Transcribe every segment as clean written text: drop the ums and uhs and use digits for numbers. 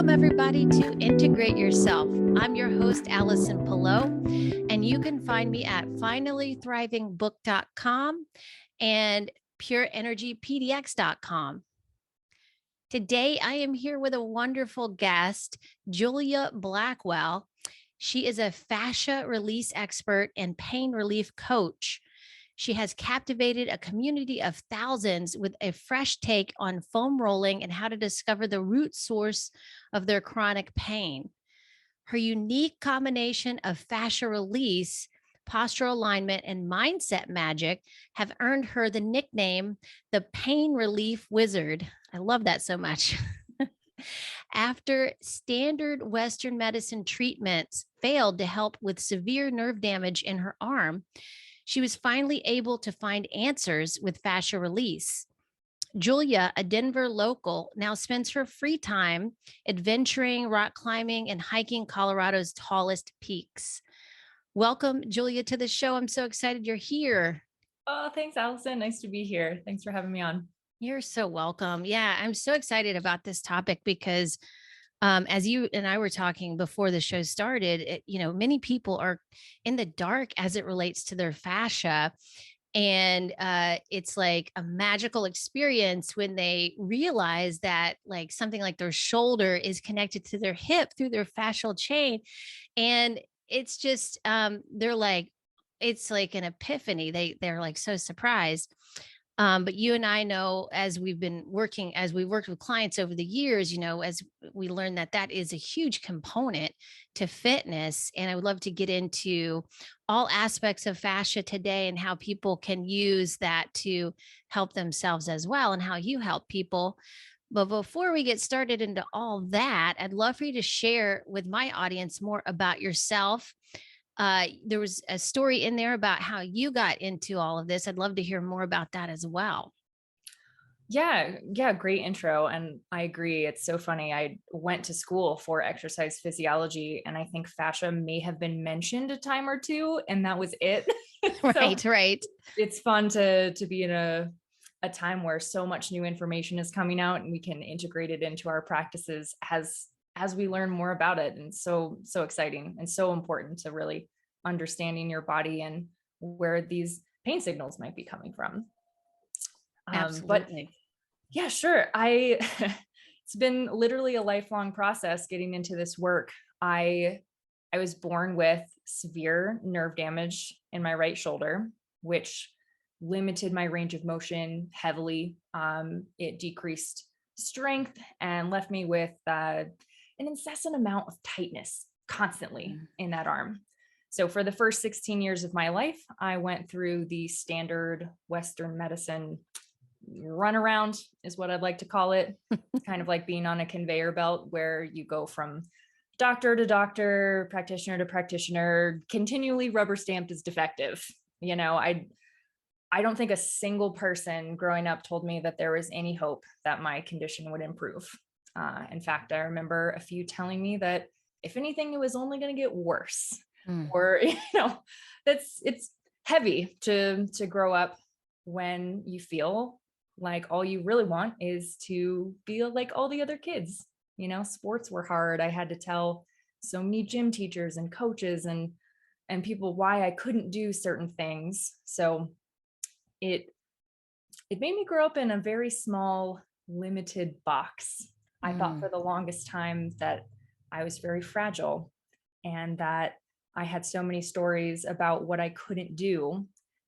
Welcome, everybody, to Integrate Yourself. I'm your host, Allison Pillow, and you can find me at finalythrivingbook.com and pureenergypdx.com. Today, I am here with a wonderful guest, Julia Blackwell. She is a fascia release expert and pain relief coach. She has captivated a community of thousands with a fresh take on foam rolling and how to discover the root source of their chronic pain. Her unique combination of fascia release, postural alignment, and mindset magic have earned her the nickname, the Pain Relief Wizard. I love that so much. After standard Western medicine treatments failed to help with severe nerve damage in her arm, she was finally able to find answers with fascia release. Julia, a Denver local, now spends her free time adventuring, rock climbing, and hiking Colorado's tallest peaks. Welcome, Julia, to the show. I'm so excited you're here. Oh, thanks, Allison. Nice to be here. Thanks for having me on. You're so welcome. Yeah, I'm so excited about this topic because as you and I were talking before the show started, many people are in the dark as it relates to their fascia. And it's like a magical experience when they realize that like something like their shoulder is connected to their hip through their fascial chain. And it's just, they're like, it's like an epiphany. They're like so surprised. But you and I know as we worked with clients over the years, as we learned that is a huge component to fitness. And I would love to get into all aspects of fascia today and how people can use that to help themselves as well and how you help people. But before we get started into all that, I'd love for you to share with my audience more about yourself. There was a story in there about how you got into all of this. I'd love to hear more about that as well. Yeah, great intro. And I agree. It's so funny. I went to school for exercise physiology, and I think fascia may have been mentioned a time or two, and that was it. Right. It's fun to be in a time where so much new information is coming out and we can integrate it into our practices as we learn more about it. And so exciting and so important to really understanding your body and where these pain signals might be coming from. Absolutely. But yeah, sure. It's been literally a lifelong process getting into this work. I was born with severe nerve damage in my right shoulder, which limited my range of motion heavily. It decreased strength and left me with an incessant amount of tightness constantly in that arm. So for the first 16 years of my life, I went through the standard Western medicine runaround is what I'd like to call it. Kind of like being on a conveyor belt where you go from doctor to doctor, practitioner to practitioner, continually rubber stamped as defective. I don't think a single person growing up told me that there was any hope that my condition would improve. In fact, I remember a few telling me that if anything, it was only going to get worse. Or, it's heavy to grow up when you feel like all you really want is to be like all the other kids. Sports were hard. I had to tell so many gym teachers and coaches and people why I couldn't do certain things. So it made me grow up in a very small, limited box. I thought for the longest time that I was very fragile and that I had so many stories about what I couldn't do.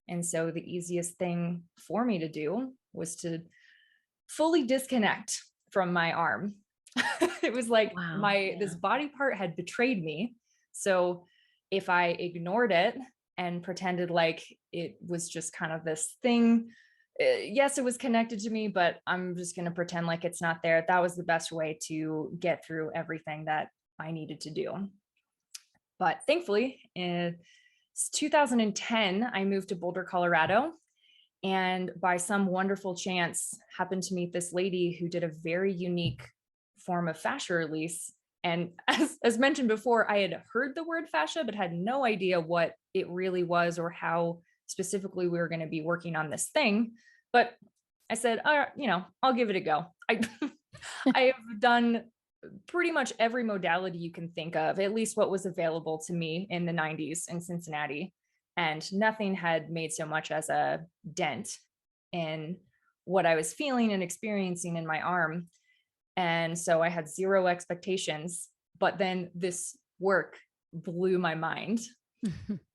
And so the easiest thing for me to do was to fully disconnect from my arm. It was like this body part had betrayed me. So if I ignored it and pretended like it was just kind of this thing, yes, it was connected to me, but I'm just going to pretend like it's not there. That was the best way to get through everything that I needed to do. But thankfully, in 2010, I moved to Boulder, Colorado. And by some wonderful chance, happened to meet this lady who did a very unique form of fascia release. And as mentioned before, I had heard the word fascia, but had no idea what it really was or how specifically we were going to be working on this thing. But I said, I'll give it a go. I have done pretty much every modality you can think of, at least what was available to me in the 90s in Cincinnati. And nothing had made so much as a dent in what I was feeling and experiencing in my arm. And so I had zero expectations. But then this work blew my mind.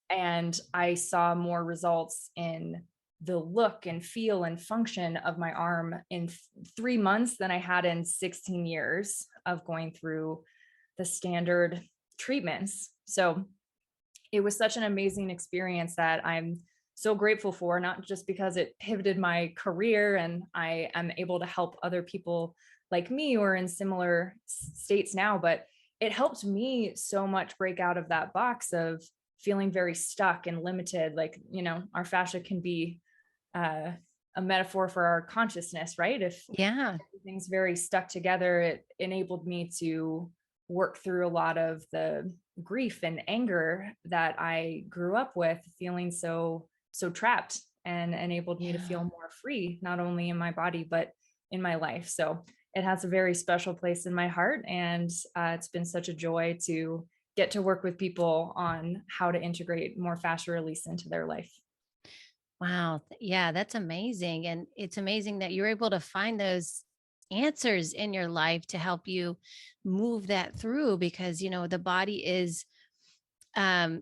And I saw more results in the look and feel and function of my arm in 3 months than I had in 16 years of going through the standard treatments. So it was such an amazing experience that I'm so grateful for, not just because it pivoted my career and I am able to help other people like me who are in similar states now, but it helped me so much break out of that box of feeling very stuck and limited. Like, our fascia can be uh, a metaphor for our consciousness, right? If Yeah. everything's very stuck together, it enabled me to work through a lot of the grief and anger that I grew up with, feeling so trapped, and enabled me to Yeah. feel more free, not only in my body, but in my life. So it has a very special place in my heart. And it's been such a joy to get to work with people on how to integrate more fascia release into their life. Wow. Yeah, that's amazing. And it's amazing that you're able to find those answers in your life to help you move that through because, the body is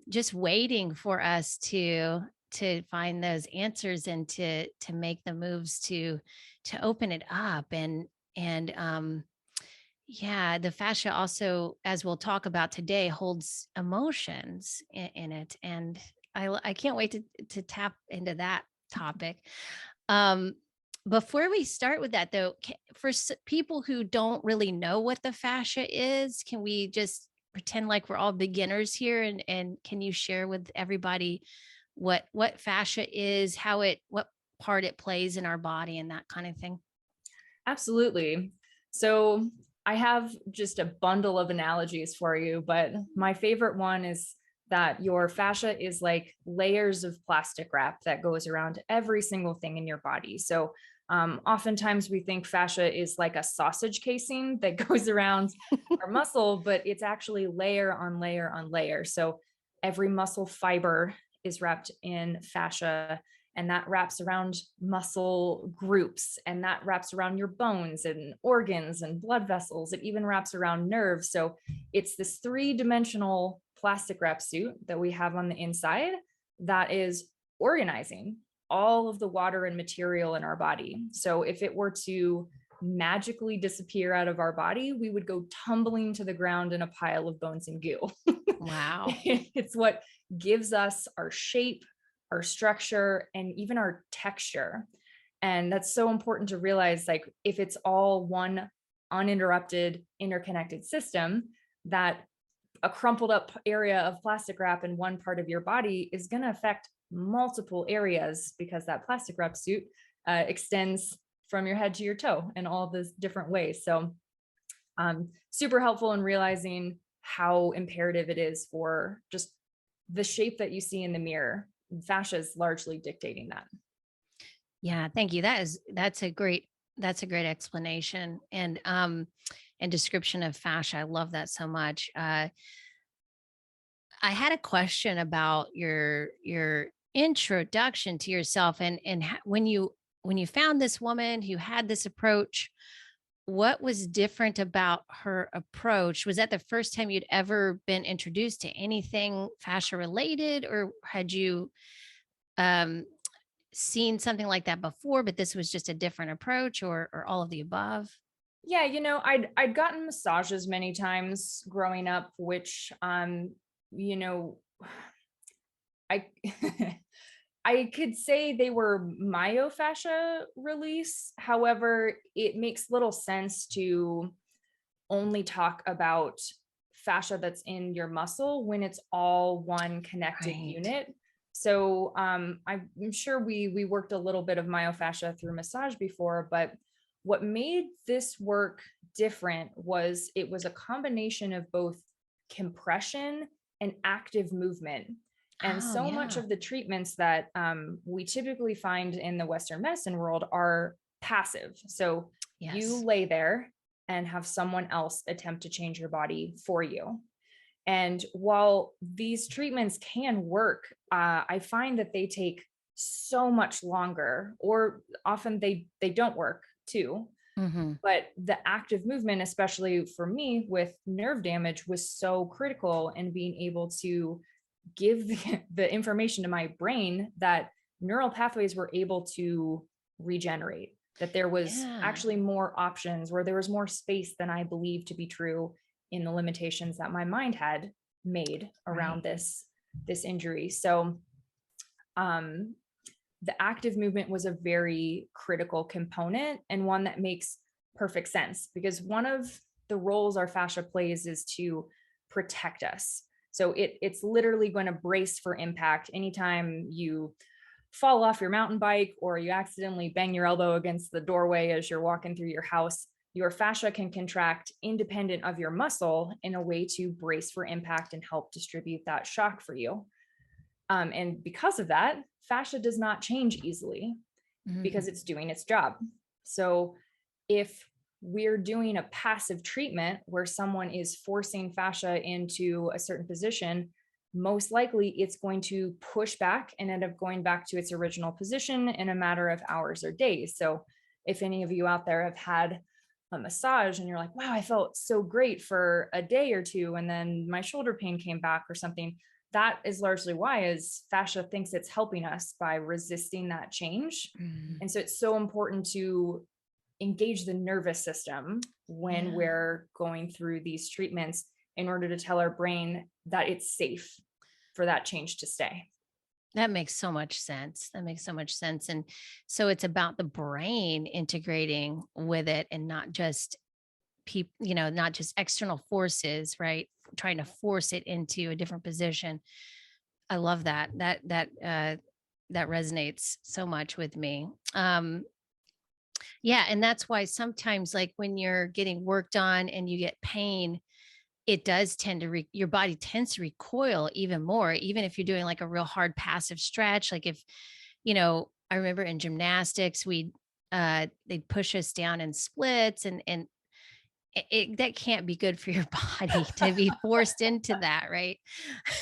just waiting for us to find those answers and to make the moves to open it up and yeah, the fascia also, as we'll talk about today, holds emotions in it, and I can't wait to tap into that topic. Um, before we start with that, though, for people who don't really know what the fascia is, can we just pretend like we're all beginners here, and can you share with everybody what fascia is, how it what part it plays in our body, and that kind of thing? Absolutely. So I have just a bundle of analogies for you, but my favorite one is that your fascia is like layers of plastic wrap that goes around every single thing in your body. So oftentimes we think fascia is like a sausage casing that goes around our muscle, but it's actually layer on layer on layer. So every muscle fiber is wrapped in fascia, and that wraps around muscle groups, and that wraps around your bones and organs and blood vessels. It even wraps around nerves. So it's this three-dimensional plastic wrap suit that we have on the inside that is organizing all of the water and material in our body. So if it were to magically disappear out of our body, we would go tumbling to the ground in a pile of bones and goo. Wow. It's what gives us our shape, our structure, and even our texture. And that's so important to realize, like, if it's all one uninterrupted, interconnected system, that a crumpled up area of plastic wrap in one part of your body is going to affect multiple areas because that plastic wrap suit extends from your head to your toe in all these different ways. So, super helpful in realizing how imperative it is for just the shape that you see in the mirror. Fascia is largely dictating that. Yeah, thank you. That's a great explanation and description of fascia. I love that so much. I had a question about your introduction to yourself and when you found this woman who had this approach, what was different about her approach? Was that the first time you'd ever been introduced to anything fascia related, or had you um seen something like that before, but this was just a different approach, or all of the above? Yeah, I'd gotten massages many times growing up, which you know, I I could say they were myofascia release. However, it makes little sense to only talk about fascia that's in your muscle when it's all one connected Right. unit. So I'm sure we worked a little bit of myofascia through massage before, but what made this work different was it was a combination of both compression and active movement. And Oh, so much yeah. of the treatments that we typically find in the Western medicine world are passive. So you Yes. lay there and have someone else attempt to change your body for you. And while these treatments can work, I find that they take so much longer, or often they don't work too. Hmm. But the active movement, especially for me with nerve damage, was so critical in being able to give the information to my brain that neural pathways were able to regenerate, that there was Yeah. actually more options, where there was more space than I believed to be true in the limitations that my mind had made around Right. this injury. So um the active movement was a very critical component, and one that makes perfect sense, because one of the roles our fascia plays is to protect us. So it's literally going to brace for impact anytime you fall off your mountain bike or you accidentally bang your elbow against the doorway as you're walking through your house. Your fascia can contract independent of your muscle in a way to brace for impact and help distribute that shock for you. And because of that, fascia does not change easily Hmm. because it's doing its job. So if we're doing a passive treatment where someone is forcing fascia into a certain position, most likely it's going to push back and end up going back to its original position in a matter of hours or days. So if any of you out there have had a massage and you're like, wow, I felt so great for a day or two, and then my shoulder pain came back or something, that is largely why is fascia thinks it's helping us by resisting that change. Hmm. And so it's so important to engage the nervous system when Yeah. we're going through these treatments, in order to tell our brain that it's safe for that change to stay. That makes so much sense. That makes so much sense. And so it's about the brain integrating with it and not just people, not just external forces, right? Trying to force it into a different position. I love that. That resonates so much with me. Yeah, and that's why sometimes, like when you're getting worked on and you get pain, it does tend to your body tends to recoil even more, even if you're doing like a real hard passive stretch. Like if, I remember in gymnastics, they'd push us down in splits, and that can't be good for your body to be forced into that, right?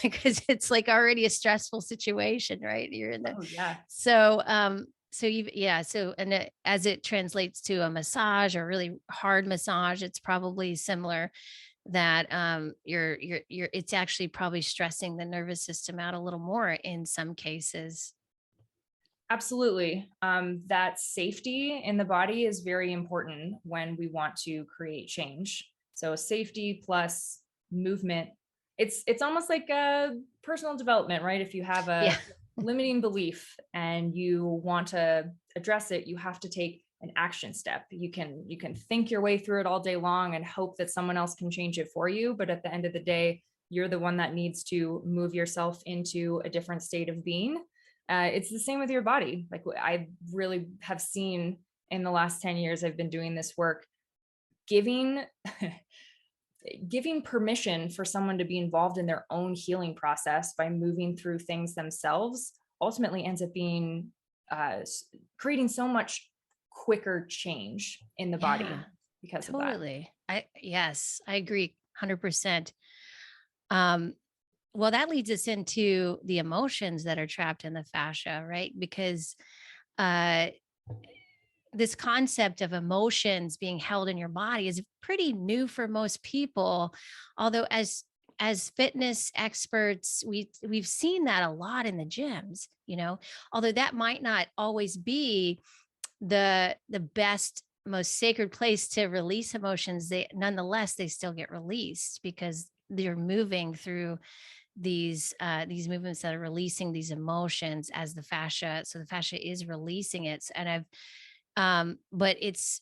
Because it's like already a stressful situation, right? You're in the Oh yeah. so you yeah, so and as it translates to a massage or really hard massage, it's probably similar that you're it's actually probably stressing the nervous system out a little more in some cases. Absolutely. That safety in the body is very important when we want to create change. So safety plus movement. It's almost like a personal development, right? If you have Yeah. a limiting belief and you want to address it, you have to take an action step. You can think your way through it all day long and hope that someone else can change it for you, but at the end of the day, you're the one that needs to move yourself into a different state of being. It's the same with your body. Like I really have seen in the last 10 years I've been doing this work, giving giving permission for someone to be involved in their own healing process by moving through things themselves ultimately ends up being uh, creating so much quicker change in the Yeah. body because of that. Totally. Yes, I agree 100%. Um well, that leads us into the emotions that are trapped in the fascia, right? Because uh this concept of emotions being held in your body is pretty new for most people, although as fitness experts we've seen that a lot in the gyms, although that might not always be the best most sacred place to release emotions. They nonetheless they still get released because they're moving through these movements that are releasing these emotions as the fascia, so the fascia is releasing it. And I've but it's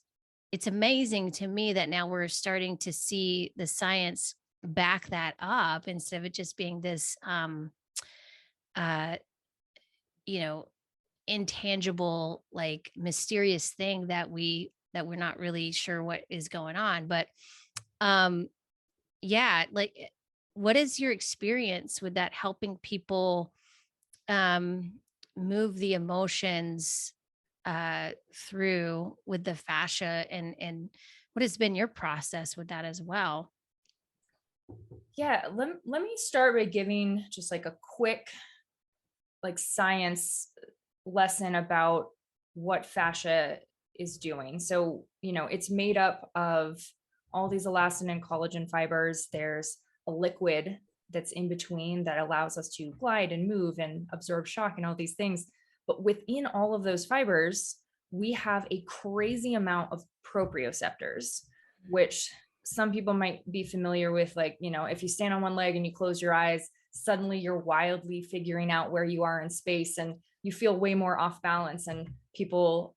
amazing to me that now we're starting to see the science back that up instead of it just being this uh you know intangible, like mysterious thing that we're not really sure what is going on. But um yeah, like what is your experience with that, helping people um move the emotions through with the fascia and What has been your process with that as well? Yeah, let me start by giving just like a quick like science lesson about what fascia is doing. So, it's made up of all these elastin and collagen fibers. There's a liquid that's in between that allows us to glide and move and absorb shock and all these things. But within all of those fibers, we have a crazy amount of proprioceptors, which some people might be familiar with. Like, if you stand on one leg and you close your eyes, suddenly you're wildly figuring out where you are in space and you feel way more off balance. And people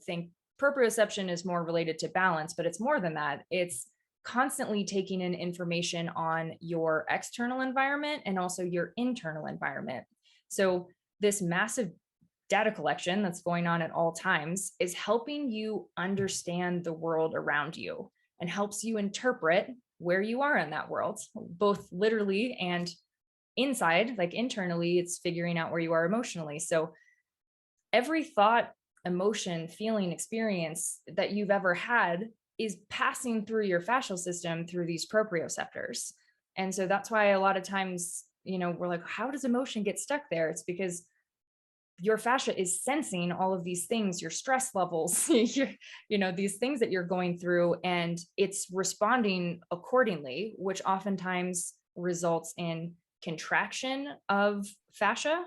think proprioception is more related to balance, but it's more than that. It's constantly taking in information on your external environment and also your internal environment. So this massive data collection that's going on at all times is helping you understand the world around you and helps you interpret where you are in that world, both literally and inside, like internally. It's figuring out where you are emotionally. So every thought, emotion, feeling, experience that you've ever had is passing through your fascial system through these proprioceptors. And so that's why a lot of times, we're like, how does emotion get stuck there? It's because your fascia is sensing all of these things, your stress levels, these things that you're going through, and it's responding accordingly, which oftentimes results in contraction of fascia.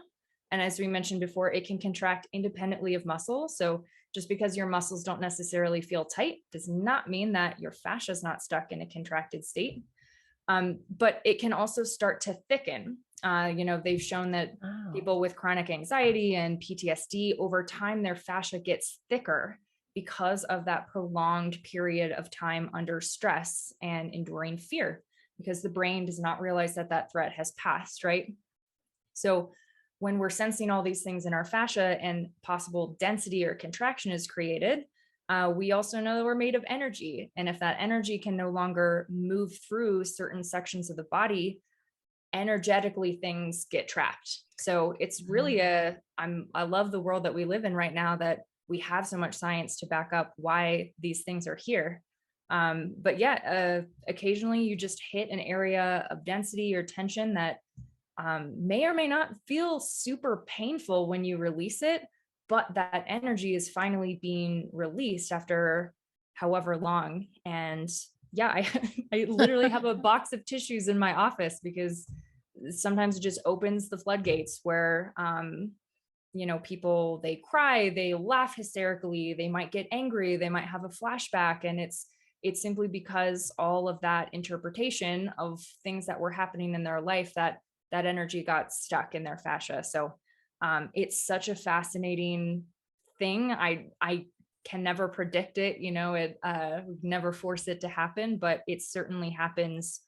And as we mentioned before, it can contract independently of muscle. So just because your muscles don't necessarily feel tight does not mean that your fascia is not stuck in a contracted state. But it can also start to thicken. They've shown that Oh. people with chronic anxiety and PTSD, over time, their fascia gets thicker because of that prolonged period of time under stress and enduring fear, because the brain does not realize that that threat has passed, right? So when we're sensing all these things in our fascia and possible density or contraction is created, we also know that we're made of energy. And if that energy can no longer move through certain sections of the body, energetically things get trapped. So it's really I love the world that we live in right now, that we have so much science to back up why these things are here. But yeah, occasionally you just hit an area of density or tension that may or may not feel super painful when you release it, but that energy is finally being released after however long. And yeah, I literally have a box of tissues in my office because sometimes it just opens the floodgates where, people, they cry, they laugh hysterically, they might get angry, they might have a flashback. And it's simply because all of that interpretation of things that were happening in their life, that energy got stuck in their fascia. So it's such a fascinating thing. I can never predict it, it never force it to happen, but it certainly happens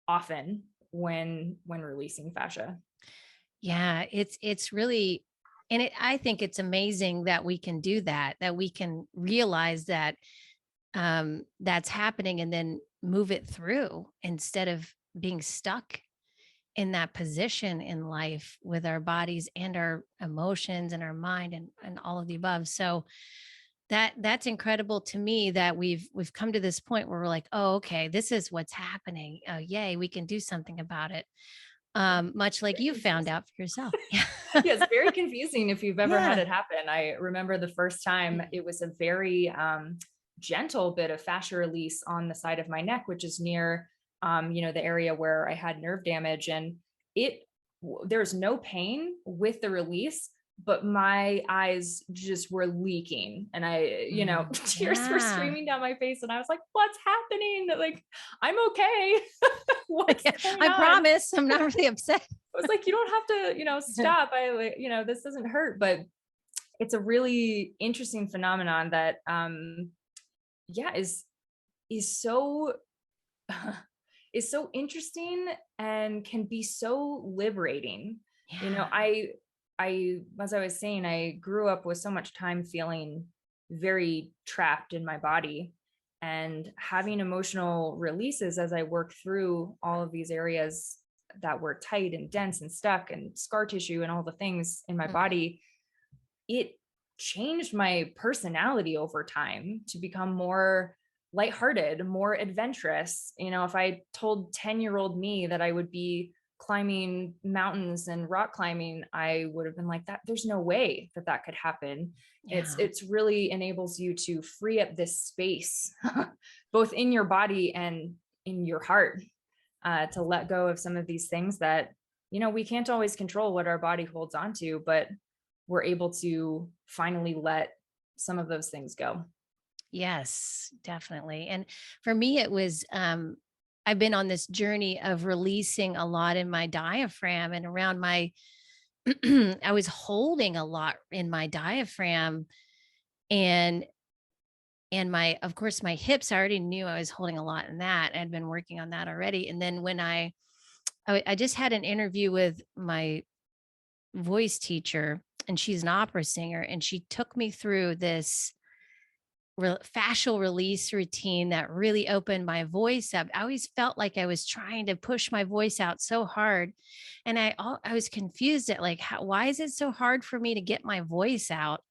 often when releasing fascia. Yeah, it's really, and I think it's amazing that we can do that, that we can realize that that's happening and then move it through instead of being stuck in that position in life with our bodies and our emotions and our mind and all of the above. So that's incredible to me that we've come to this point where we're like, oh, okay, this is what's happening. Oh, yay, we can do something about it. Yeah, Much like very you found confusing. out for yourself. Yeah. Yeah, it's very confusing if you've ever had Yeah. it happen. I remember the first time, it was a very gentle bit of fascia release on the side of my neck, which is near, the area where I had nerve damage. And it, there's no pain with the release, but my eyes just were leaking. And tears were Yeah. streaming down my face. And I was like, what's happening? Like, I'm okay. What's Yeah. going I on? promise I'm not really upset. I was like, you don't have to, stop. This doesn't hurt. But it's a really interesting phenomenon that, yeah, is so, is so interesting and can be so liberating. You know, Yeah. I, as I was saying, I grew up with so much time feeling very trapped in my body, and having emotional releases as I work through all of these areas that were tight and dense and stuck and scar tissue and all the things in my Mhm. body, it changed my personality over time to become more lighthearted, more adventurous. If I told 10-year-old me that I would be climbing mountains and rock climbing, I would have been like, that there's no way that that could happen. Yeah. It's really enables you to free up this space, both in your body and in your heart, to let go of some of these things that, we can't always control what our body holds on to, but we're able to finally let some of those things go. Yes, definitely. And for me, it was, I've been on this journey of releasing a lot in my diaphragm and around my, I was holding a lot in my diaphragm and, my, of course, my hips, I already knew I was holding a lot in that. I'd been working on that already. And then when I just had an interview with my voice teacher, and she's an opera singer, and she took me through this fascial release routine that really opened my voice up. I always felt like I was trying to push my voice out so hard, and I was confused at like why is it so hard for me to get my voice out?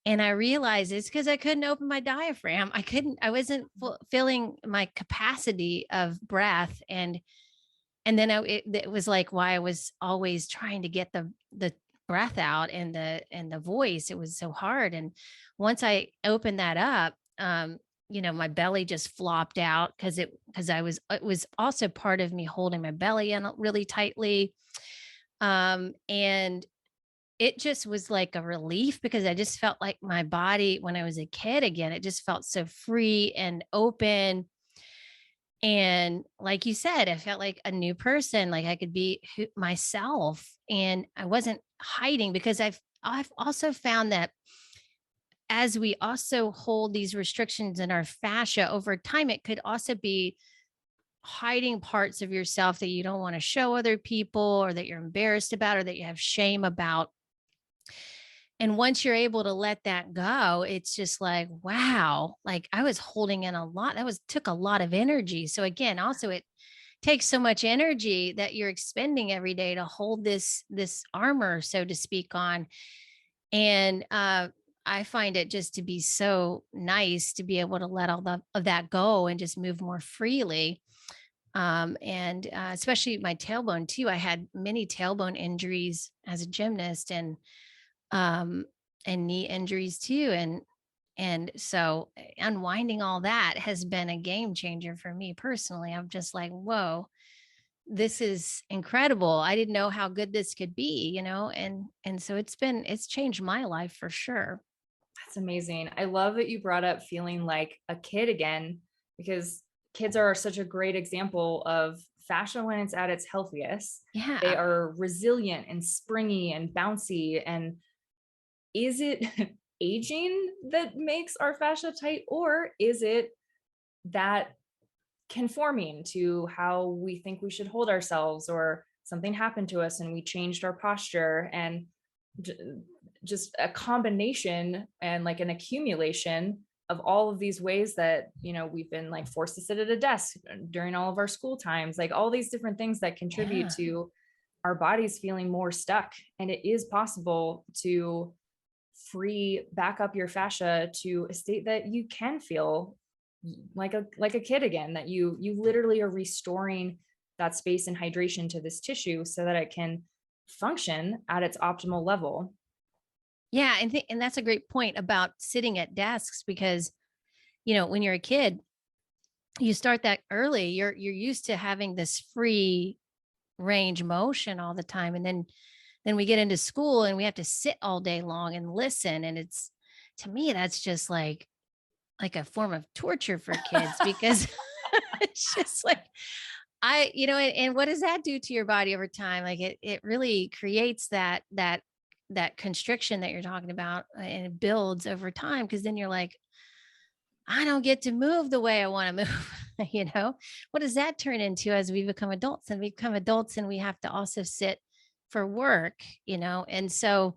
And I realized it's because I couldn't open my diaphragm. I wasn't filling my capacity of breath, and then it was like why I was always trying to get the breath out and the voice. It was so hard. And once I opened that up, my belly just flopped out because it was also part of me holding my belly in really tightly. And it just was like a relief because I just felt like my body when I was a kid again, it just felt so free and open. And like you said, I felt like a new person, like I could be myself and I wasn't hiding because I've also found that as we also hold these restrictions in our fascia over time, it could also be hiding parts of yourself that you don't want to show other people or that you're embarrassed about or that you have shame about. And once you're able to let that go, it's just like, wow, like I was holding in a lot. That was took a lot of energy. So again, also it takes so much energy that you're expending every day to hold this armor, so to speak, on. And I find it just to be so nice to be able to let all of that go and just move more freely. And especially my tailbone too. I had many tailbone injuries as a gymnast, um, and knee injuries too. And so unwinding all that has been a game changer for me personally. I'm just like, whoa, this is incredible. I didn't know how good this could be, and so it's changed my life for sure. That's amazing. I love that you brought up feeling like a kid again, because kids are such a great example of fascia when it's at its healthiest. They Yeah. are resilient and springy and bouncy. And is it aging that makes our fascia tight, or is it that conforming to how we think we should hold ourselves, or something happened to us and we changed our posture? And just a combination and like an accumulation of all of these ways that we've been like forced to sit at a desk during all of our school times, like all these different things that contribute Yeah. to our bodies feeling more stuck. And it is possible to free back up your fascia to a state that you can feel like a kid again, that you literally are restoring that space and hydration to this tissue so that it can function at its optimal level. Yeah, and that's a great point about sitting at desks because, when you're a kid, you start that early. You're used to having this free range motion all the time. And then we get into school and we have to sit all day long and listen. And it's to me, that's just like a form of torture for kids because it's just like and what does that do to your body over time? Like it really creates that constriction that you're talking about, and it builds over time because then you're like, I don't get to move the way I want to move. What does that turn into as we become adults? And we become adults and we have to also sit for work, and so,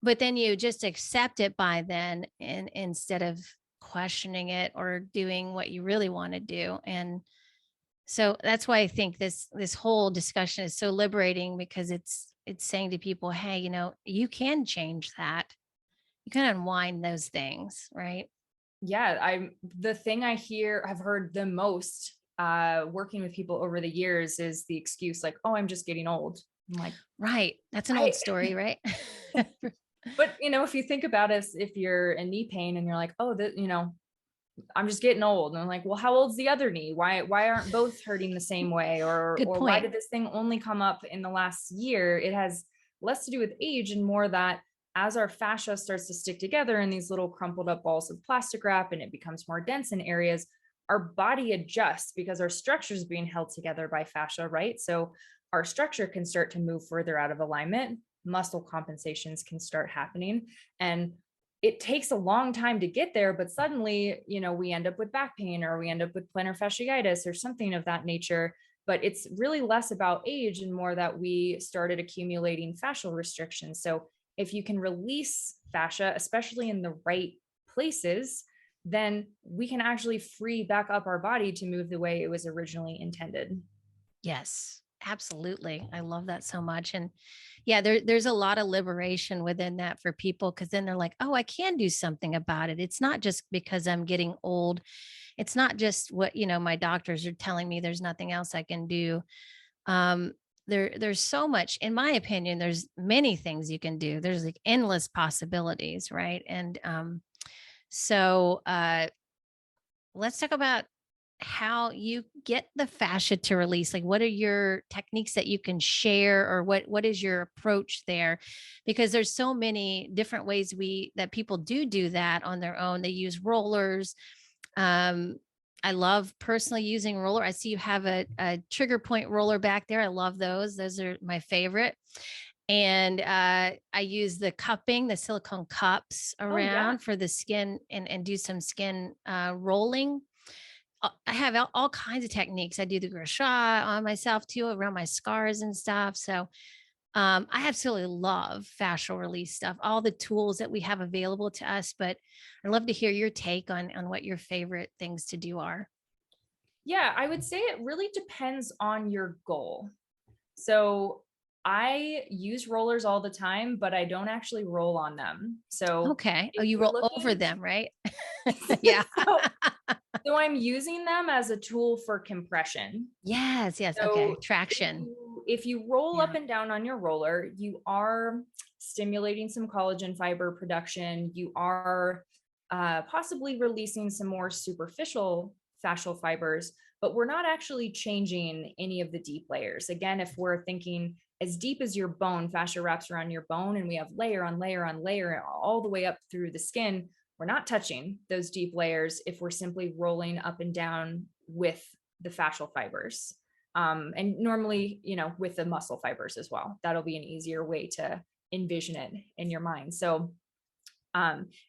but then you just accept it by then, and instead of questioning it or doing what you really want to do. And so that's why I think this whole discussion is so liberating because it's saying to people, hey, you can change that. You can unwind those things, right? Yeah, the thing I've heard the most working with people over the years is the excuse like, "Oh, I'm just getting old." I'm like, Right. That's an old I story, right? but if you think about it, if you're in knee pain and you're like, "Oh, I'm just getting old." And I'm like, "Well, how old's the other knee? Why aren't both hurting the same way? Good Or why point. did this thing only come up in the last year?" It has less to do with age and more that as our fascia starts to stick together in these little crumpled up balls of plastic wrap and it becomes more dense in areas, our body adjusts because our structure is being held together by fascia, right? So our structure can start to move further out of alignment. Muscle compensations can start happening. And it takes a long time to get there, but suddenly, we end up with back pain or we end up with plantar fasciitis or something of that nature. But it's really less about age and more that we started accumulating fascial restrictions. So if you can release fascia, especially in the right places, then we can actually free back up our body to move the way it was originally intended. Yes, absolutely. I love that so much. And yeah, there's a lot of liberation within that for people because then they're like, oh, I can do something about it. It's not just because I'm getting old. It's not just what, my doctors are telling me there's nothing else I can do. Um, there's so much, in my opinion, there's many things you can do. There's like endless possibilities, right? And so let's talk about how you get the fascia to release. Like, what are your techniques that you can share, or what is your approach there? Because there's so many different ways that people do that on their own. They use rollers. um I love personally using roller. I see you have a trigger point roller back there. I love those are my favorite. And I use the cupping, the silicone cups Oh, yeah. around for the skin, and do some skin rolling. I have all kinds of techniques. I do the gua sha on myself too, around my scars and stuff. So I absolutely love fascial release stuff, all the tools that we have available to us. But I'd love to hear your take on what your favorite things to do are. Yeah, I would say it really depends on your goal. So I use rollers all the time, but I don't actually roll on them. So Okay. Oh, if you you're roll over looking, them, right? Yeah. so, so I'm using them as a tool for compression. Yes. Yes. Okay. So Traction. if you roll up Yeah. and down on your roller, you are stimulating some collagen fiber production. You are possibly releasing some more superficial fascial fibers, but we're not actually changing any of the deep layers. Again, if we're thinking as deep as your bone, fascia wraps around your bone, and we have layer on layer on layer all the way up through the skin. We're not touching those deep layers if we're simply rolling up and down with the fascial fibers. And normally, with the muscle fibers as well. That'll be an easier way to envision it in your mind. So,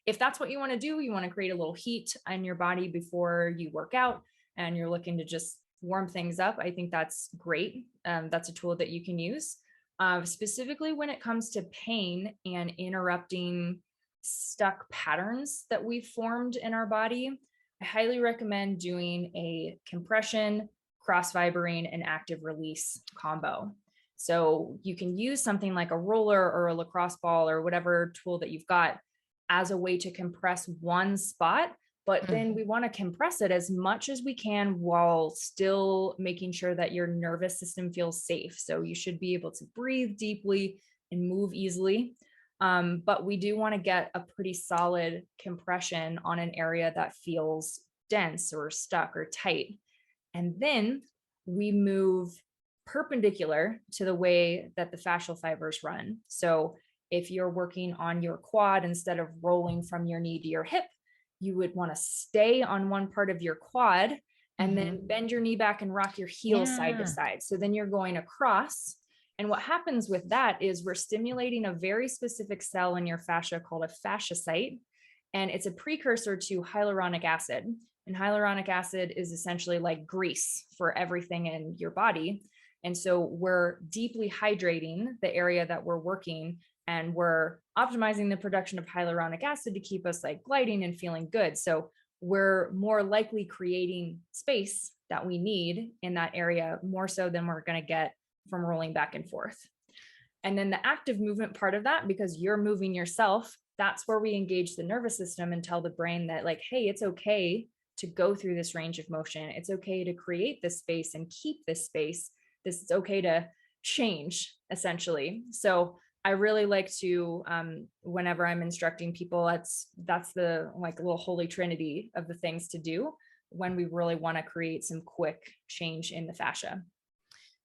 if that's what you want to do, you want to create a little heat in your body before you work out and you're looking to just warm things up. I think that's great. That's a tool that you can use. Specifically when it comes to pain and interrupting stuck patterns that we've formed in our body, I highly recommend doing a compression, cross fibering, and active release combo. So you can use something like a roller or a lacrosse ball or whatever tool that you've got as a way to compress one spot, but then Mhm. we want to compress it as much as we can while still making sure that your nervous system feels safe. So you should be able to breathe deeply and move easily. But we do want to get a pretty solid compression on an area that feels dense or stuck or tight. And then we move perpendicular to the way that the fascial fibers run. So if you're working on your quad instead of rolling from your knee to your hip, you would want to stay on one part of your quad and Mhm. then bend your knee back and rock your heels side to Yeah. side. So then you're going across. And what happens with that is we're stimulating a very specific cell in your fascia called a fasciocyte. And it's a precursor to hyaluronic acid. And hyaluronic acid is essentially like grease for everything in your body. And so we're deeply hydrating the area that we're working and we're optimizing the production of hyaluronic acid to keep us like gliding and feeling good. So we're more likely creating space that we need in that area more so than we're going to get from rolling back and forth. And then the active movement part of that, because you're moving yourself that's where we engage the nervous system and tell the brain that, like, hey, it's okay to go through this range of motion. It's okay to create this space and keep this space. This is okay to change, essentially. So I really like to, whenever I'm instructing people, that's the like little holy trinity of the things to do when we really want to create some quick change in the fascia.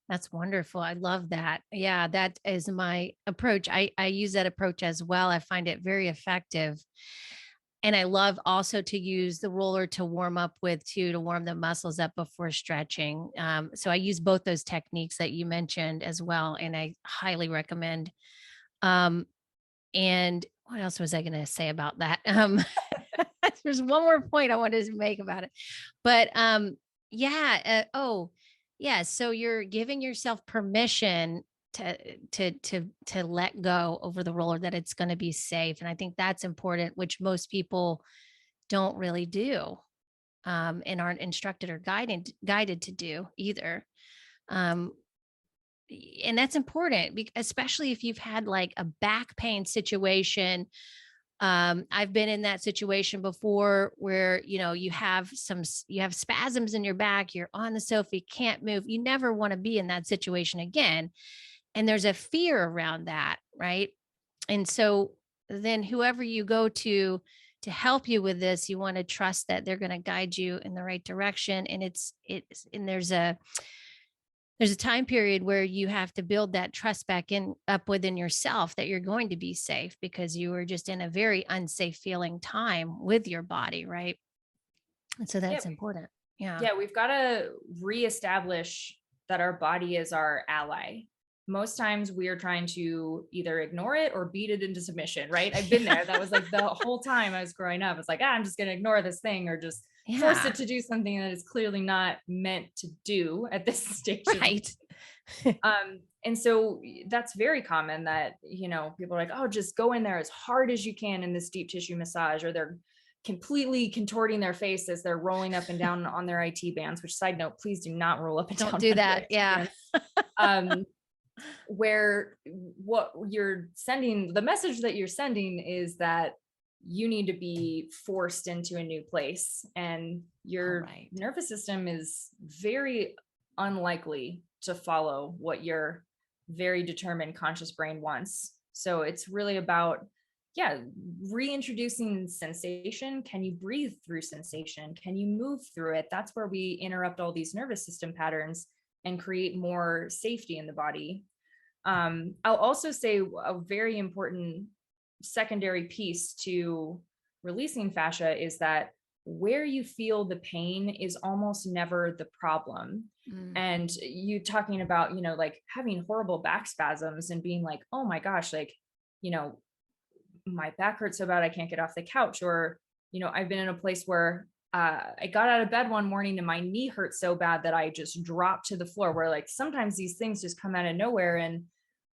That's wonderful. I love that. Yeah, that is my approach. I use that approach as well. I find it very effective. And I love also to use the roller to warm up with too, to warm the muscles up before stretching. So I use both those techniques that you mentioned as well, and I highly recommend. Um, and what else was I going to say about that? There's one more point I wanted to make about it, but yeah. Oh, yeah. So you're giving yourself permission to let go over the roller, that it's going to be safe, and I think that's important, which most people don't really do, and aren't instructed or guided to do either. Um, and that's important, especially if you've had like a back pain situation. I've been in that situation before where, you have spasms in your back, you're on the sofa, you can't move. You never want to be in that situation again. And there's a fear around that, right? And so then whoever you go to help you with this, you want to trust that they're going to guide you in the right direction. And and there's a time period where you have to build that trust back in up within yourself, that you're going to be safe, because you were just in a very unsafe feeling time with your body, right? And so Yeah, that's important. Yeah. yeah, we've got to reestablish that our body is our ally. Most times we are trying to either ignore it or beat it into submission, right? I've been there. That was like the whole time I was growing up. It's like, I'm just going to ignore this thing or just force Yeah. it to do something that is clearly not meant to do at this stage of life. Right. And so that's very common that, people are like, oh, just go in there as hard as you can in this deep tissue massage, or they're completely contorting their face as they're rolling up and down on their IT bands, which, side note, please do not roll up and Don't down do on your that. IT Yeah. bands. Um, where what you're sending, the message that you're sending is that you need to be forced into a new place, and All your right. nervous system is very unlikely to follow what your very determined conscious brain wants. So it's really about, yeah, reintroducing sensation. Can you breathe through sensation? Can you move through it? That's where we interrupt all these nervous system patterns and create more safety in the body. I'll also say a very important secondary piece to releasing fascia is that where you feel the pain is almost never the problem. Mm, And you talking about, like having horrible back spasms and being like, oh my gosh, like, you know, my back hurts so bad I can't get off the couch. Or, I've been in a place where I got out of bed one morning and my knee hurt so bad that I just dropped to the floor, where like sometimes these things just come out of nowhere, and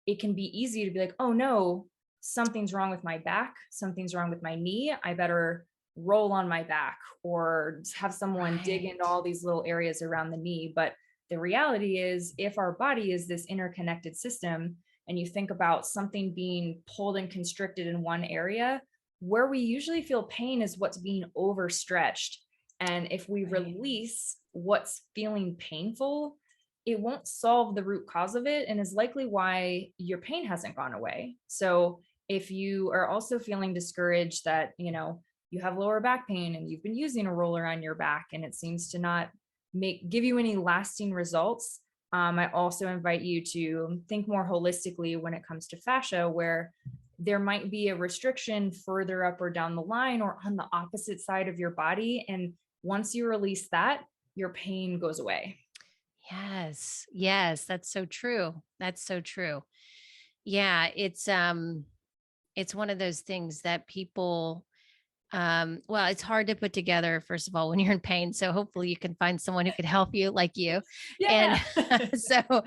it can be easy to be like, oh no, something's wrong with my back, something's wrong with my knee. I better roll on my back or have someone dig into right. all these little areas around the knee. But the reality is, if our body is this interconnected system, and you think about something being pulled and constricted in one area, where we usually feel pain is what's being overstretched. And if we Right. release what's feeling painful, it won't solve the root cause of it, and is likely why your pain hasn't gone away. So if you are also feeling discouraged that, you have lower back pain and you've been using a roller on your back and it seems to not give you any lasting results, I also invite you to think more holistically when it comes to fascia, where there might be a restriction further up or down the line or on the opposite side of your body. And once you release that, your pain goes away. Yes. Yes. That's so true. That's so true. Yeah. It's one of those things that people, well, it's hard to put together, first of all, when you're in pain. So hopefully you can find someone who could help you like you. And Yeah. so,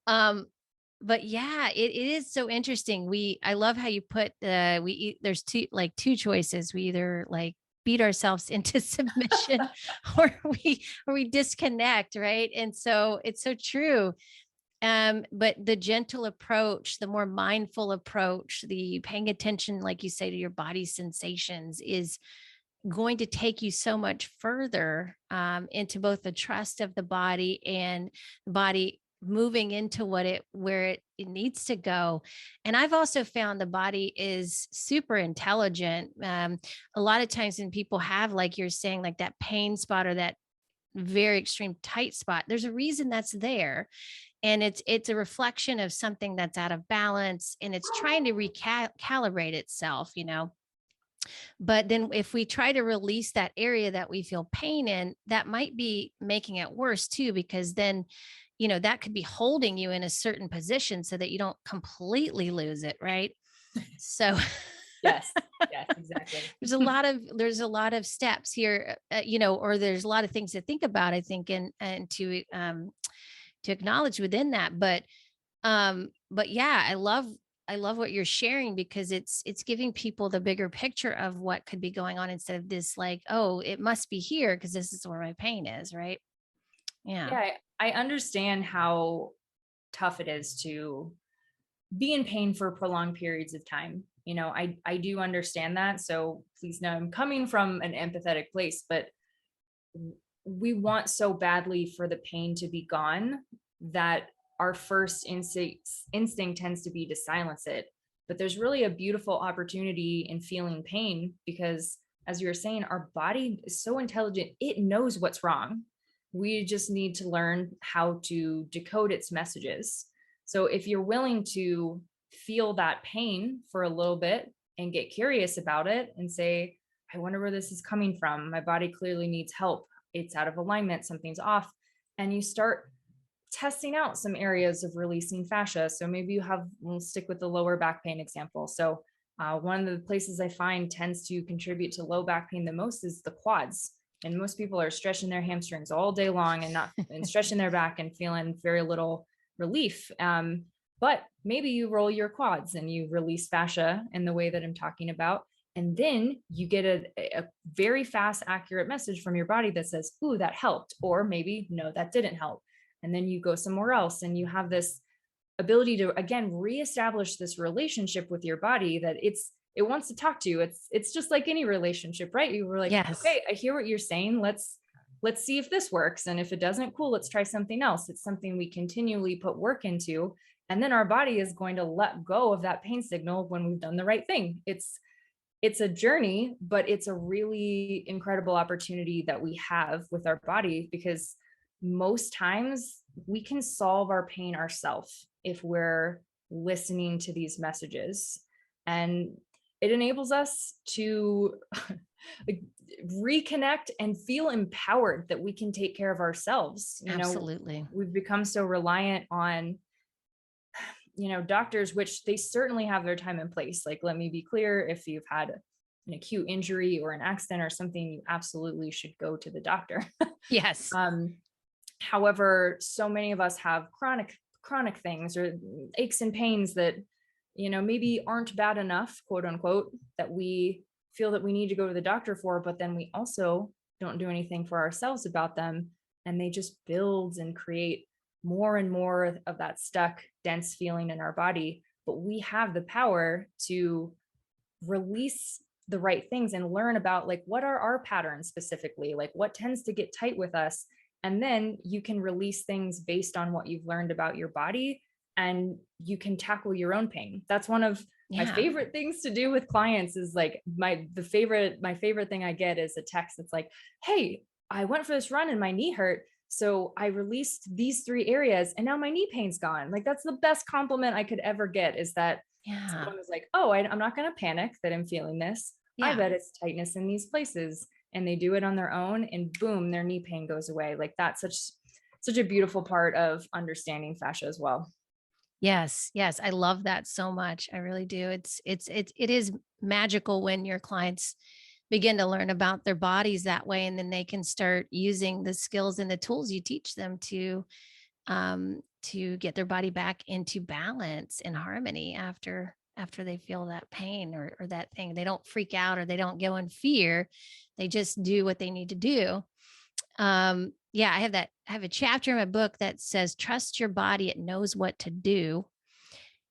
um, but yeah, it is so interesting. I love how you put, there's two choices. We either like beat ourselves into submission, or we disconnect. Right. And so it's so true. But the gentle approach, the more mindful approach, the paying attention, like you say, to your body's sensations is going to take you so much further into both the trust of the body and the body moving into where it needs to go. And I've also found the body is super intelligent. A lot of times when people have, like you're saying, like that pain spot or that very extreme tight spot, there's a reason that's there, and it's a reflection of something that's out of balance, and it's trying to recalibrate itself, but then if we try to release that area that we feel pain in, that might be making it worse too, because then, that could be holding you in a certain position so that you don't completely lose it, right? So Yes. Yes, exactly. there's a lot of steps here, or there's a lot of things to think about, I think, and to acknowledge within that. But yeah, I love what you're sharing, because it's giving people the bigger picture of what could be going on, instead of this like, oh, it must be here because this is where my pain is, right? Yeah. Yeah, I understand how tough it is to be in pain for prolonged periods of time. I do understand that. So please know I'm coming from an empathetic place, but we want so badly for the pain to be gone that our first instinct tends to be to silence it. But there's really a beautiful opportunity in feeling pain because, as you were saying, our body is so intelligent, it knows what's wrong. We just need to learn how to decode its messages. So if you're willing to feel that pain for a little bit and get curious about it and say, I wonder where this is coming from. My body clearly needs help. It's out of alignment, something's off. And you start testing out some areas of releasing fascia. So maybe we'll stick with the lower back pain example. So one of the places I find tends to contribute to low back pain the most is the quads. And most people are stretching their hamstrings all day long and stretching their back and feeling very little relief. But maybe you roll your quads and you release fascia in the way that I'm talking about. And then you get a very fast, accurate message from your body that says, ooh, that helped. Or maybe, no, that didn't help. And then you go somewhere else and you have this ability to, again, reestablish this relationship with your body that it wants to talk to you. It's just like any relationship, right? You were like, Yes. okay, I hear what you're saying. Let's see if this works. And if it doesn't, cool, let's try something else. It's something we continually put work into. And then our body is going to let go of that pain signal when we've done the right thing. It's a journey, but it's a really incredible opportunity that we have with our body because most times we can solve our pain ourselves if we're listening to these messages. And it enables us to like, reconnect and feel empowered that we can take care of ourselves. Absolutely. We've become so reliant on doctors, which they certainly have their time and place. Like, let me be clear, if you've had an acute injury or an accident or something, you absolutely should go to the doctor. Yes. um, However, so many of us have chronic things or aches and pains that maybe aren't bad enough, quote unquote, that we feel that we need to go to the doctor for, but then we also don't do anything for ourselves about them, and they just build and create more and more of that stuck, dense feeling in our body. But we have the power to release the right things and learn about, like, what are our patterns specifically, like what tends to get tight with us. And then you can release things based on what you've learned about your body, and you can tackle your own pain. That's one of my Yeah. favorite things to do with clients. Is like my favorite thing I get is a text that's like, hey, I went for this run and my knee hurt, so I released these 3 areas and now my knee pain's gone. Like, that's the best compliment I could ever get, is that Yeah. someone was like, oh, I'm not going to panic that I'm feeling this. I Yeah. bet it's tightness in these places. And they do it on their own, and boom, their knee pain goes away. Like, that's such a beautiful part of understanding fascia as well. Yes, yes, I love that so much. I really do. It is magical when your clients begin to learn about their bodies that way, and then they can start using the skills and the tools you teach them to get their body back into balance and harmony after they feel that pain or that thing. They don't freak out or they don't go in fear. They just do what they need to do. Yeah, I have a chapter in my book that says, "Trust your body, it knows what to do."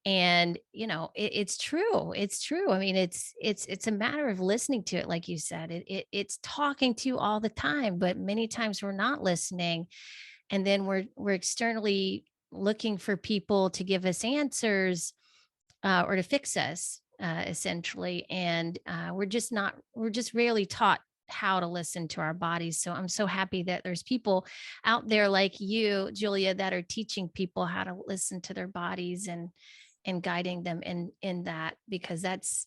And, it's true. It's true. I mean, it's a matter of listening to it, like you said. It's talking to you all the time, but many times we're not listening. And then we're externally looking for people to give us answers, or to fix us, essentially. And we're just rarely taught how to listen to our bodies. So I'm so happy that there's people out there like you, Julia, that are teaching people how to listen to their bodies and guiding them in that, because that's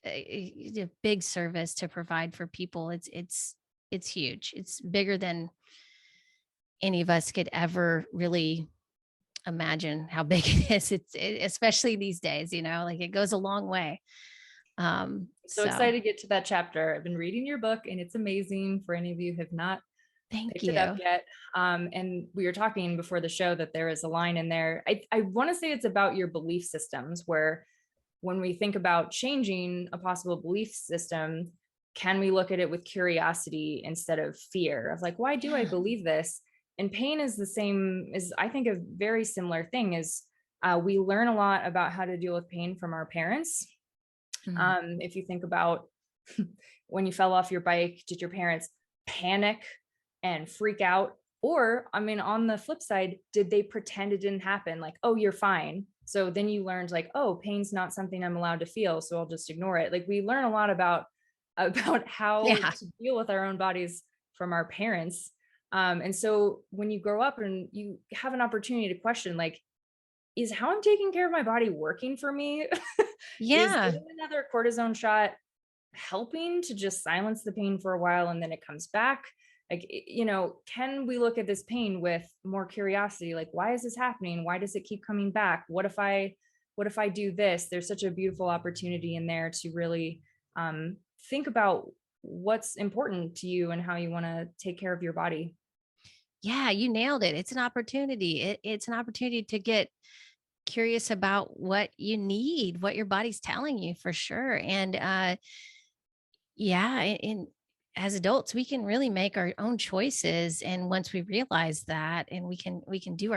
a big service to provide for people. It's huge. It's bigger than any of us could ever really imagine how big it is. Especially these days, like it goes a long way. So So excited to get to that chapter. I've been reading your book and it's amazing. For any of you who have not thank picked it up you. yet. And we were talking before the show that there is a line in there. I want to say it's about your belief systems, where when we think about changing a possible belief system, can we look at it with curiosity instead of fear of like, why do I Yeah. believe this? And pain is the same, is I think a very similar thing is we learn a lot about how to deal with pain from our parents. Mm. If you think about when you fell off your bike, did your parents panic and freak out? Or, I mean, on the flip side, did they pretend it didn't happen? Like, oh, you're fine. So then you learned like, oh, pain's not something I'm allowed to feel, so I'll just ignore it. Like we learn a lot about how Yeah. to deal with our own bodies from our parents. And so when you grow up and you have an opportunity to question, like, is how I'm taking care of my body working for me? Is Yeah. getting another cortisone shot helping to just silence the pain for a while and then it comes back? Like, can we look at this pain with more curiosity? Like, why is this happening? Why does it keep coming back? What if I do this? There's such a beautiful opportunity in there to really think about what's important to you and how you want to take care of your body. Yeah, you nailed it. It's an opportunity. It's an opportunity to get curious about what you need, what your body's telling you, for sure. And yeah, in as adults, we can really make our own choices. And once we realize that, and we can do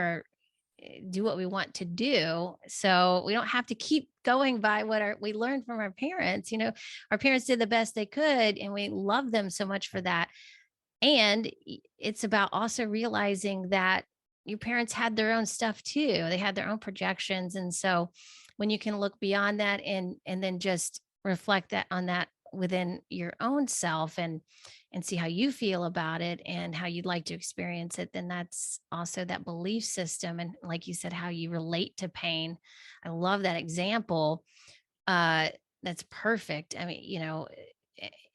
what we want to do. So we don't have to keep going by what we learned from our parents. Our parents did the best they could, and we love them so much for that. And it's about also realizing that your parents had their own stuff too. They had their own projections. And so when you can look beyond that and then just reflect that on that within your own self and see how you feel about it and how you'd like to experience it, then that's also that belief system. And like you said, how you relate to pain. I love that example. Uh that's perfect. I mean,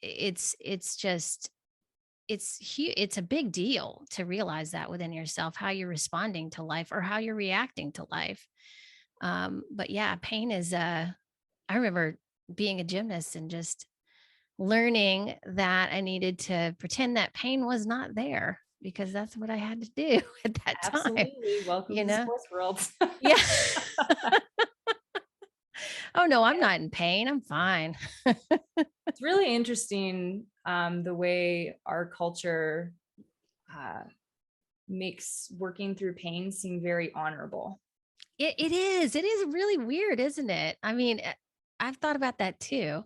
it's just it's a big deal to realize that within yourself, how you're responding to life or how you're reacting to life. But yeah, pain is I remember being a gymnast and just learning that I needed to pretend that pain was not there, because that's what I had to do at that time, Absolutely. Welcome you to the know? sports world. Yeah. Oh no, I'm not in pain. I'm fine. It's really interesting, the way our culture uh, makes working through pain seem very honorable. It is. It is really weird, isn't it? I mean, I've thought about that too.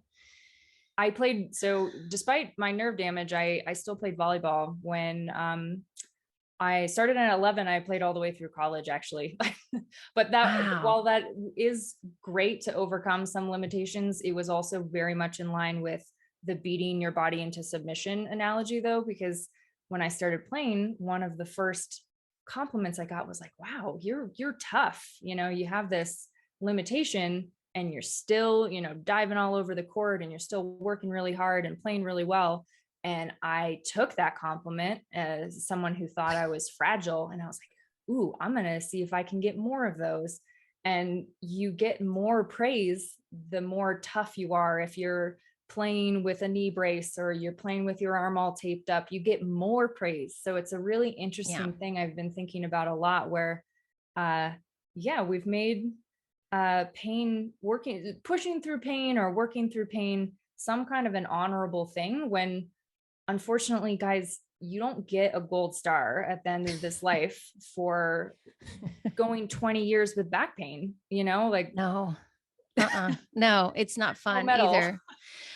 I played, so despite my nerve damage, I still played volleyball. When I started at 11, I played all the way through college, actually. But that, Wow. while that is great to overcome some limitations, it was also very much in line with the beating your body into submission analogy, though, because when I started playing, one of the first compliments I got was like, wow, you're tough. You have this limitation and you're still, diving all over the court and you're still working really hard and playing really well. And I took that compliment as someone who thought I was fragile. And I was like, ooh, I'm going to see if I can get more of those. And you get more praise the more tough you are. If you're playing with a knee brace or you're playing with your arm all taped up, you get more praise. So it's a really Yeah. interesting thing I've been thinking about a lot, where, uh, yeah, we've made pain, pushing through pain or working through pain, some kind of an honorable thing, when unfortunately, guys, you don't get a gold star at the end of this life for going 20 years with back pain, like No. No, it's not no fun medal. either.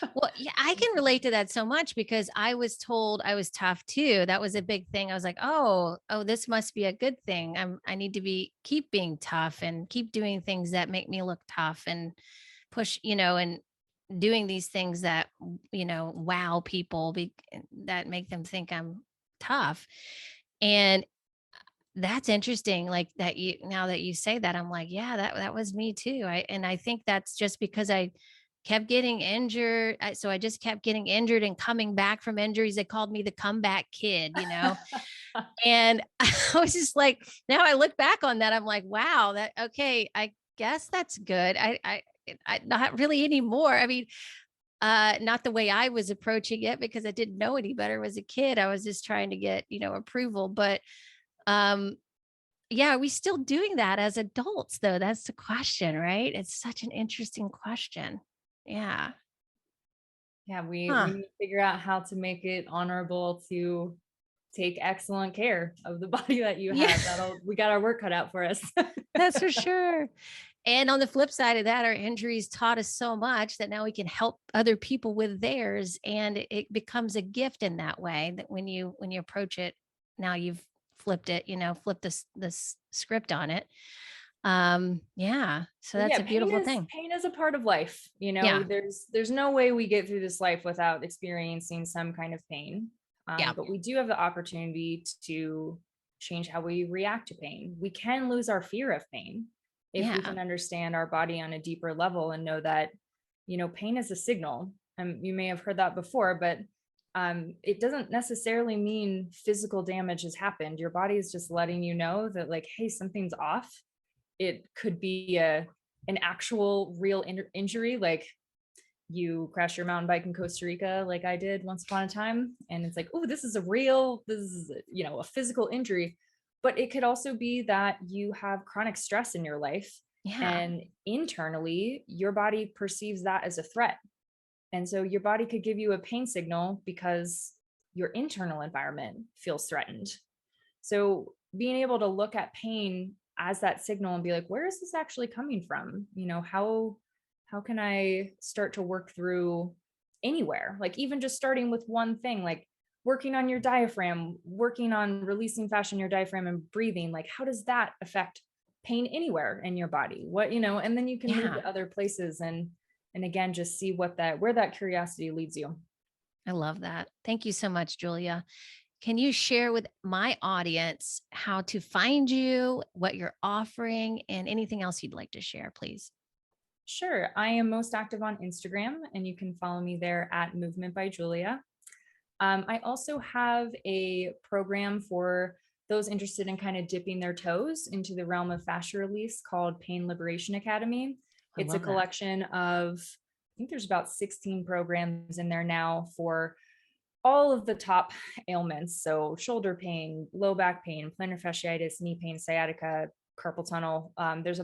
Well, yeah, I can relate to that so much because I was told I was tough too. That was a big thing. I was like, oh, this must be a good thing. I need to keep being tough and keep doing things that make me look tough and push, and doing these things that, wow people that make them think I'm tough. And that's interesting. Like that now that you say that, I'm like, yeah, that was me too. I think that's just because I kept getting injured. So I just kept getting injured and coming back from injuries. They called me the comeback kid. And I was just like, now I look back on that, I'm like, wow, okay, I guess that's good. I not really anymore. I mean, not the way I was approaching it because I didn't know any better as a kid. I was just trying to get, approval. But um, yeah, are we still doing that as adults though? That's the question, right? It's such an interesting question. Yeah. Yeah, we Huh. need to figure out how to make it honorable to take excellent care of the body that you Yeah, have. We got our work cut out for us. that's for sure. And on the flip side of that, our injuries taught us so much that now we can help other people with theirs. And it becomes a gift in that way that when you approach it, now you've flipped it, flipped this script on it. Yeah. So But that's yeah, a beautiful thing. pain is a part of life. Yeah. There's no way we get through this life without experiencing some kind of pain. Yeah. But we do have the opportunity to change how we react to pain. We can lose our fear of pain if we Yeah. can understand our body on a deeper level and know that, pain is a signal. You may have heard that before, but it doesn't necessarily mean physical damage has happened. Your body is just letting you know that, like, hey, something's off. It could be an actual real injury, like you crash your mountain bike in Costa Rica, like I did once upon a time. And it's like, oh, this is, a physical injury. But it could also be that you have chronic stress in your life. Yeah. And internally, your body perceives that as a threat. And so your body could give you a pain signal because your internal environment feels threatened. So being able to look at pain as that signal and be like, where is this actually coming from? How can I start to work through anywhere? Like even just starting with one thing, like working on your diaphragm, working on releasing fascia in your diaphragm and breathing. Like, how does that affect pain anywhere in your body? And then you can move Yeah. to other places and again, just see where that curiosity leads you. I love that. Thank you so much, Julia. Can you share with my audience how to find you, what you're offering, and anything else you'd like to share, please? Sure. I am most active on Instagram, and you can follow me there at Movement by Julia. I also have a program for those interested in kind of dipping their toes into the realm of fascia release called Pain Liberation Academy. I It's a love that. collection of, I think there's about 16 programs in there now for all of the top ailments. So shoulder pain, low back pain, plantar fasciitis, knee pain, sciatica, carpal tunnel. There's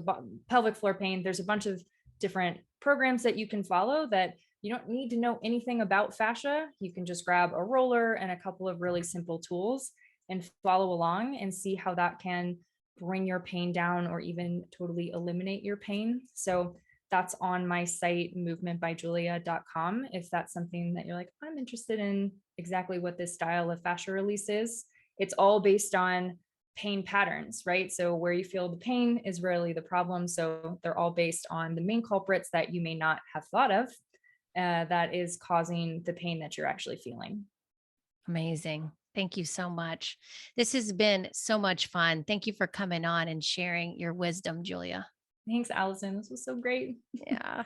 pelvic floor pain. There's a bunch of different programs that you can follow that you don't need to know anything about fascia. You can just grab a roller and a couple of really simple tools and follow along and see how that can bring your pain down or even totally eliminate your pain. So that's on my site, movementbyjulia.com. If that's something that you're like, I'm interested in exactly what this style of fascia release is, it's all based on pain patterns, right? So where you feel the pain is rarely the problem. So they're all based on the main culprits that you may not have thought of that is causing the pain that you're actually feeling. Amazing. Thank you so much. This has been so much fun. Thank you for coming on and sharing your wisdom, Julia. Thanks, Allison. This was so great. Yeah.